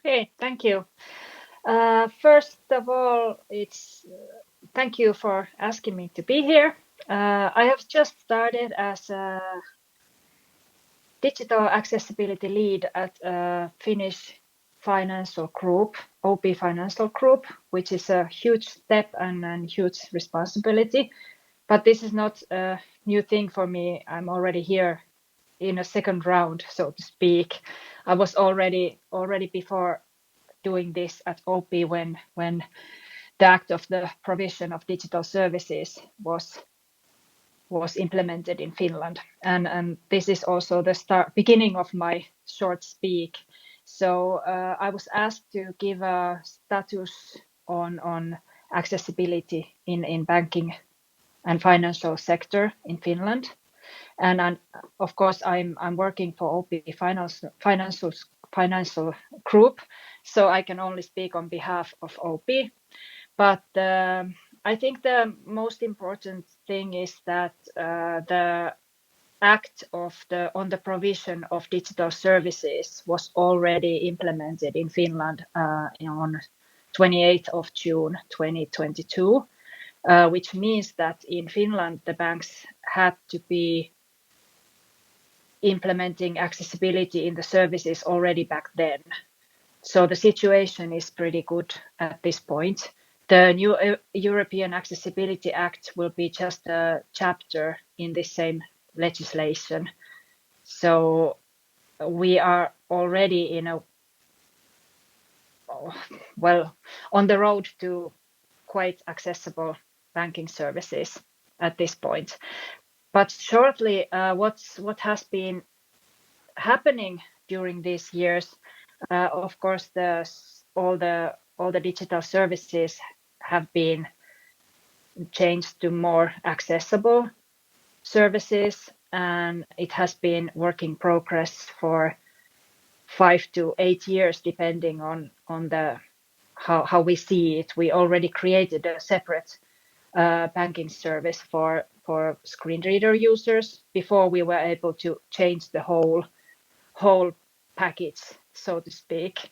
Okay, thank you. First of all, thank you for asking me to be here. I have just started as a digital accessibility lead at a Finnish financial group, OP Financial Group, which is a huge step and huge responsibility. But this is not a new thing for me. I'm already here in a second round, so to speak. I was already before doing this at OP when the act of the provision of digital services was implemented in Finland, and this is also the beginning of my short speak. So I was asked to give a status on accessibility in banking and financial sector in Finland, and of course I'm working for OP financial group, so I can only speak on behalf of OP. But I think the most important thing is that the act on the provision of digital services was already implemented in Finland on 28th of June 2022, which means that in Finland the banks had to be implementing accessibility in the services already back then. So the situation is pretty good at this point. The new European Accessibility Act will be just a chapter in the same legislation. So we are already on the road to quite accessible banking services at this point. But shortly, what has been happening during these years, of course, all the digital services have been changed to more accessible services, and it has been work in progress for 5 to 8 years, depending on how we see it. We already created a separate banking service for screen reader users before we were able to change the whole package, so to speak.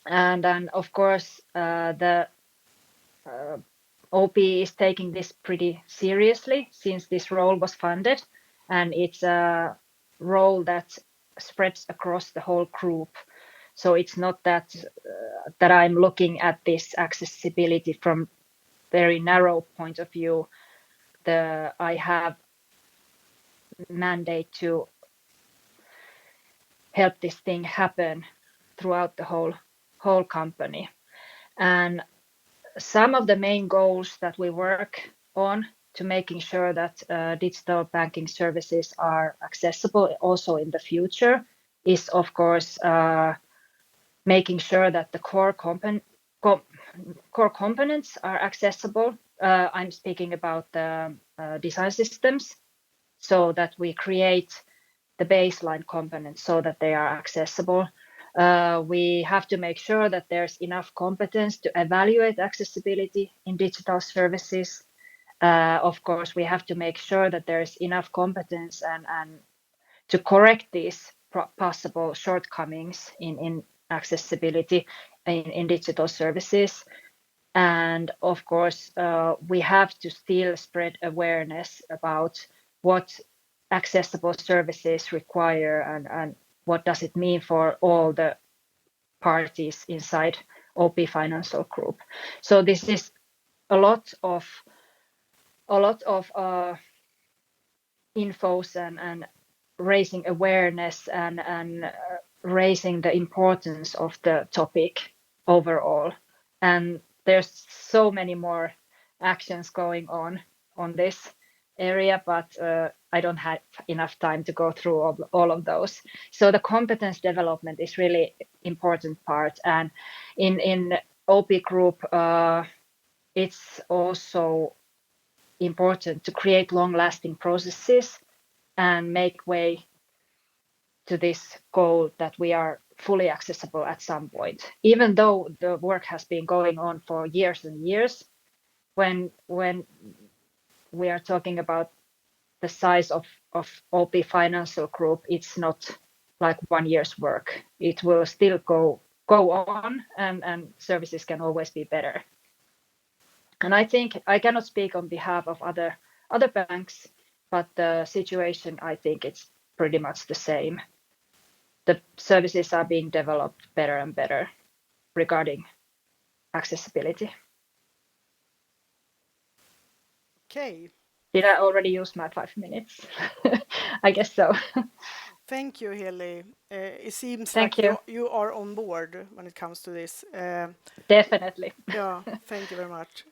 And then, of course, the OP is taking this pretty seriously since this role was funded, and it's a role that spreads across the whole group. So it's not that I'm looking at this accessibility from very narrow point of view. I have mandate to help this thing happen throughout the whole company. And some of the main goals that we work on to making sure that digital banking services are accessible also in the future is, of course, making sure that the core components are accessible. I'm speaking about the design systems, so that we create the baseline components so that they are accessible. We have to make sure that there's enough competence to evaluate accessibility in digital services. Of course, we have to make sure that there's enough competence and to correct these possible shortcomings in accessibility in digital services. And of course, we have to still spread awareness about what accessible services require and what does it mean for all the parties inside OP Financial Group. So this is a lot of infos and raising awareness and raising the importance of the topic overall. And there's so many more actions going on this area, but I don't have enough time to go through all of those. So the competence development is really important part. And in OP Group, it's also important to create long-lasting processes and make way to this goal that we are fully accessible at some point. Even though the work has been going on for years and years, when we are talking about the size of OP Financial Group, it's not like 1 year's work. It will still go go on, and services can always be better. And I think I cannot speak on behalf of other banks, but the situation, I think it's pretty much the same. The services are being developed better and better regarding accessibility. Okay. Did I already use my 5 minutes? I guess so. Thank you, Heli. It seems Thank like you. you are on board when it comes to this. Definitely. Yeah, thank you very much.